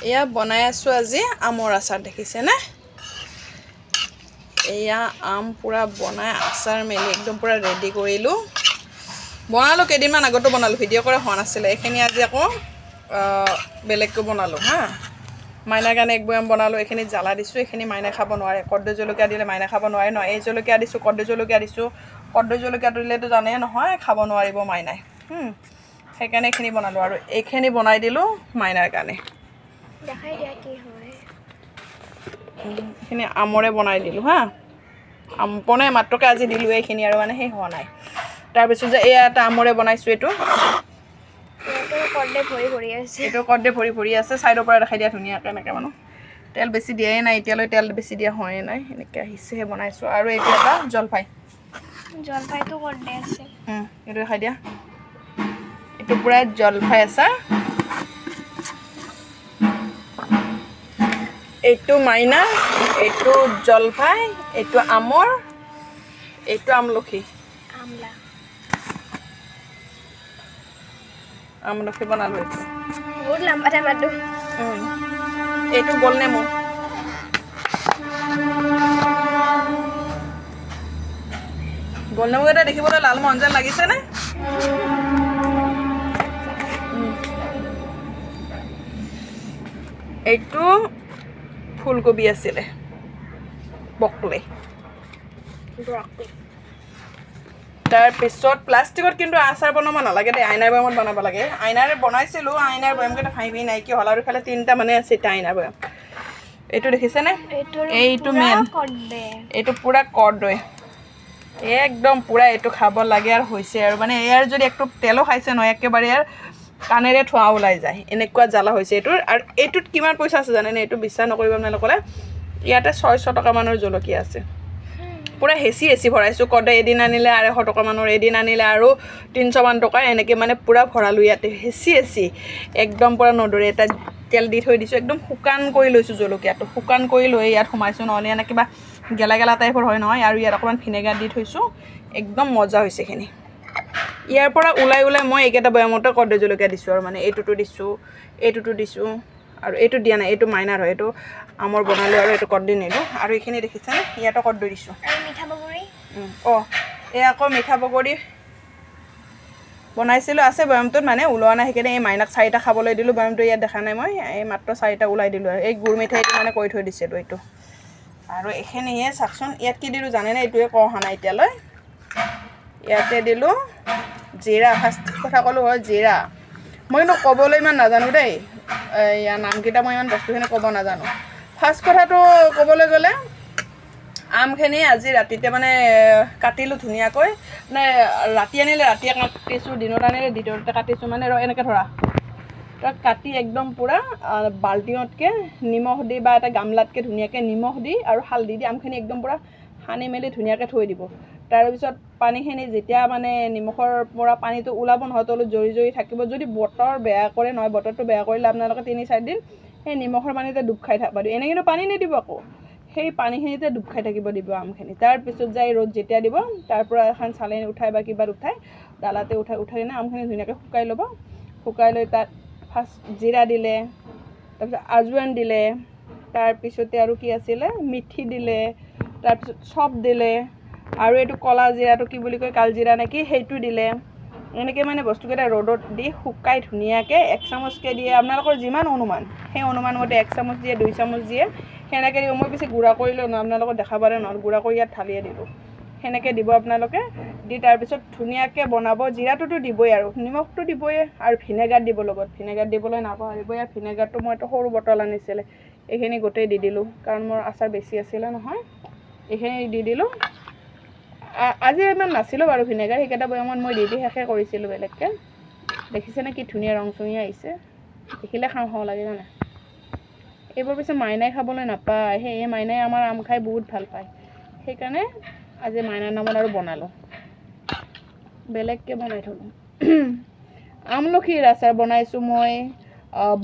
এয়া বনাই আছো আজি আমৰ আচাৰ দেখিছে না এয়া আম পুৰা বনাই আচাৰ মেলি একদম পুৰা ৰেডি কৰিলো বনালো কেদিনমান আগতো বনালো ভিডিও কৰা হোৱা নাছিল এখিনি আজি আকৌ বেলেগকৈ বনালো হা মাইনাৰ কাৰণে এক বয়াম বনালো এখিনি জ্বালা দিছো এখিনি মাইনা খাব নোৱাৰে কৰ্দ জলকীয়া দিলে মাইনা খাব নোৱাৰে ন এই জলকীয়া দিছো কৰ্দ জলকীয়া দিলেতো জানে নহয় খাব নোৱাৰিব মাইনাই সেইকাৰণে এখিনি বনালো আৰু এখিনি বনাই দিলো মাইনাৰ কাৰণে দেখাই দিয়া কি হয় এখিনি আমৰে বনাই দিলো হা আম বনাই মাত্ৰকে আজি দিলো এখিনি আৰু মানে সেই হোৱা নাই তাৰ পিছত যে এয়া এটা আমৰে বনাইছো এটো কৰ্দে ভৰি আছে সাইডৰ পৰা দেখাই দিয়া ধুনিয়াকে এনেকে মানো তেল বেছি দিয়াই নাই এতিয়ালৈ তেল বেছি দিয়া হয় নাই এনেকে আহিছে বনাইছো আৰু এইটো এটা জলফাইটো কৰ্দে আছে এটো দেখাই দিয়া এটো পুৰা জলফাই আচাৰ এইটো মাইনা এইটো জলফাই এইটো আমৰ এইটো আমলখি আমলখি বনালো এইটো বহুত লম্বা টাইমটো এইটো গোল নেমু এটা দেখিবলৈ লাল মন যেন লাগিছে নে এইটো ফুলকবি আছিলে বকলে তাৰ পিছত প্লাষ্টিকত কিন্তু আচাৰ বনাব নালাগে দে আইনাৰ বয়ামত বনাব লাগে আইনাৰে বনাইছিলো আইনাৰ বয়ামকেইটা ভাঙি নাই কি হল আৰু ইফালে তিনটা মানে আছে আইনাৰ বয়াম এইটো দেখিছে নে এইটো মেন এইটো পুৰা কৰ্দৈ একদম পুৰা এইটো খাব লাগে আৰু হৈছে আৰু মানে এয়াৰ যদি একটু তেলো খাইছে নহয় একেবাৰে কানেৰে থোৱা ওলাই যায় এনেকুৱা জ্বালা হৈছে এইটোৰ আৰু এইটোত কিমান পইচা আছে জানেনে এইটো বিশ্বাস নকৰিব আপোনালোকে ইয়াতে 600 টকা মানৰ জলকীয়া আছে পুৰা হেচি ভৰাইছো কৰ্দৈ এদিন আনিলে 250 টকা মানৰ এদিন আনিলে আৰু 300 মান টকা এনেকে মানে পুৰা ভৰালো ইয়াতে হেচি একদম পুৰা নদৰে এটা তেল দি থৈ দিছো একদম শুকান কৰি লৈছো জলকীয়াটো শুকান কৰি লৈ ইয়াত সোমাইছো নহলে এনে কিবা গেলা টাইপৰ হয় নহয় আৰু ইয়াত অকমান ভিনেগাৰ দি থৈছো একদম মজা হৈছে খিনি ইয়াৰ পৰা উলাই মই একেটা বয়ামতে কৰ্দৈ জলকীয়া দিছো আৰু মানে এইটোটো দিছো আৰু এইটো দিয়া নাই এইটো মাইনাৰ হয় এইটো আমৰ বনালো আৰু এইটো কৰ্দৈ নিলো আৰু এইখিনি দেখিছে নে ইয়াতো কৰ্দৈ দিছো আৰু মিঠা বগৰী এই আকৌ মিঠা বগৰী বনাইছিলো আছে বয়ামটোত মানে উলোৱা নাই সেইকাৰণে এই মাইনাক 4টা খাবলৈ দিলো বয়ামটো ইয়াত দেখা নাই মই এই মাত্ৰ 4টা উলাই দিলো আৰু এই গুৰ মিঠাইটো মানে কৈ থৈ দিছিলো এইটো আৰু এখিনিয়ে চাকচোন ইয়াত কি দিলো জানে না এইটোৱে কহা নাই এতিয়ালৈ ইয়াতে দিলো জিৰা ফাৰ্ষ্ট কথা কলো হয় জিৰা মই কিন্তু ক'বলৈ ইমান নাজানো দেই ইয়াৰ নামকেইটা মই ইমান বস্তুখিনি ক'ব নাজানো ফাৰ্ষ্ট কথাটো ক'বলৈ গ'লে আমখিনি আজি ৰাতিতে মানে কাটিলো ধুনিয়াকৈ মানে ৰাতি আনিলে ৰাতিয়ে কাটিছো দিনত আনিলে দিনতে কাটিছো মানে এনেকে ধৰা কাটি একদম পুৰা বাল্টিঙতকে নিমখ দি বা এটা গামলাতকে ধুনিয়াকে নিমখ দি আৰু হালধি দি আমখিনি একদম পুৰা সানি মেলি ধুনিয়াকে থৈ দিব তাৰ পিছত পানীখিনি যেতিয়া মানে নিমখৰ পৰা পানীটো ওলাব নহয় তলত জৰি থাকিব যদি বতৰ বেয়া কৰে নহয় বতৰটো বেয়া কৰিলে আপোনালোকে 3-4 দিন সেই নিমখৰ পানীতে ডুব খাই থাকিব দিব এনে কিন্তু পানী নিদিব আকৌ সেই পানীখিনিতে ডুব খাই থাকিব দিব আমখিনি তাৰ পিছত যাই ৰ'দ যেতিয়া দিব তাৰ পৰা এখন চালেন উঠাই বা কিবা উঠাই ডালাতে উঠাই কিনে আমখিনি ধুনিয়াকে শুকাই ল'ব শুকাই লৈ তাত ফাৰ্ষ্ট জিৰা দিলে তাৰপিছত আজৱাইন দিলে তাৰ পিছতে আৰু কি আছিলে মিঠি দিলে তাৰ পিছত চব দিলে আৰু এইটো কলা জিৰাটো কি বুলি কয় কালজিৰা নেকি সেইটো দিলে এনেকে মানে বস্তুকেইটা ৰ'দত দি শুকাই ধুনিয়াকে 1 চামুচকে দিয়ে আপোনালোকৰ যিমান অনুমান সেই অনুমান মতে 1 চামুচ দিয়ে 2 চামুচ দিয়ে সেনেকে দিব মই পিছে গুড়া কৰি লৈ আপোনালোকক দেখাবাৰে নহয় গুড়া কৰি ইয়াত ঢালিয়ে দিলো সেনেকে দিব আপোনালোকে দি তাৰ পিছত ধুনিয়াকে বনাব জিৰাটোতো দিবই আৰু নিমখটো দিবই আৰু ভিনেগাৰ দিব লগত ভিনেগাৰ দিবলৈ নাপাহৰিব ইয়াৰ ভিনেগাৰটো মই এটা সৰু বটল আনিছিলে এইখিনি গোটেই দি দিলো কাৰণ মোৰ আচাৰ বেছি আছিল নহয় এইখিনি দি দিলো আজি ইমান নাছিলো বাৰু ভিনেগাৰ সেইকেইটা বয়ামত মই দি শেষে কৰিছিলো বেলেগকে দেখিছে নে কি ধুনিয়া ৰং চঙি আহিছে দেখিলে খাওঁ লাগে জানা এইবোৰ পিছে মাইনাই খাবলৈ নাপায় সেই মাইনাই আমাৰ আম খাই বহুত ভাল পায় সেইকাৰণে আজি মাইনাৰ নামত আৰু বনালো বেলেগকে বনাই থলো আমলখিৰ আচাৰ বনাইছো মই